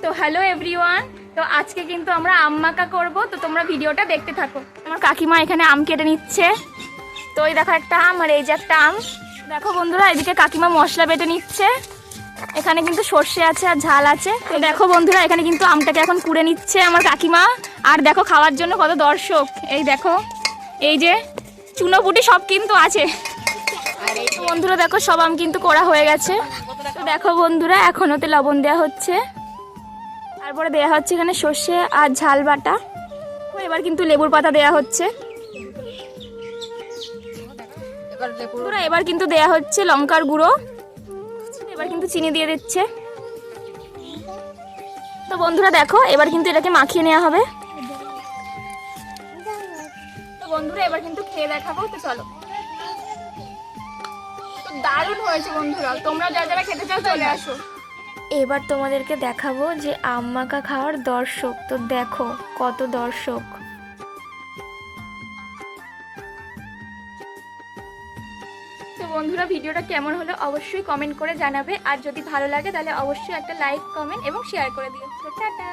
তো hello everyone, তো আজকে কিন্তু আমরা আম মাখা করবো, তো তোমরা ভিডিওটা দেখতে থাকো। আমার কাকিমা এখানে আম কেটে নিচ্ছে। তো এই দেখো একটা আম আর এই যে একটা আম। দেখো বন্ধুরা, এদিকে কাকিমা মশলা বেটে নিচ্ছে। এখানে কিন্তু সর্ষে আছে আর ঝাল আছে। তো দেখো বন্ধুরা, এখানে কিন্তু আমটাকে এখন কুড়ে নিচ্ছে আমার কাকিমা। আর দেখো খাওয়ার জন্য কত দর্শক, এই দেখো, এই যে চুনোপুটি সব কিন্তু আছে। তো বন্ধুরা দেখো, সব আম কিন্তু করা হয়ে গেছে। তো দেখো বন্ধুরা, এখন ওতে লবণ দেওয়া হচ্ছে, তারপরে দেওয়া হচ্ছে এখানে সর্ষে আর ঝাল বাটা। তো এবার কিন্তু লেবুর পাতা দেওয়া হচ্ছে। বন্ধুরা এবার কিন্তু দেওয়া হচ্ছে লঙ্কার গুঁড়ো। এবার কিন্তু চিনি দিয়ে দিচ্ছে। তো বন্ধুরা দেখো, এবার কিন্তু এটাকে মাখিয়ে নেওয়া হবে। তো বন্ধুরা এবার কিন্তু খেয়ে দেখাবো, তো চলো। তো দারুণ হয়েছে বন্ধুরা, তোমরা যারা যারা খেতে চাও চলে আসো। এবার তোমাদেরকে দেখাবো যে আম মাখা খাওয়ার দর্শক, তো দেখো কত দর্শক। তো বন্ধুরা ভিডিওটা কেমন হলো অবশ্যই কমেন্ট করে জানাবে, আর যদি ভালো লাগে তাহলে অবশ্যই একটা লাইক, কমেন্ট এবং শেয়ার করে দিও। তো টাটা।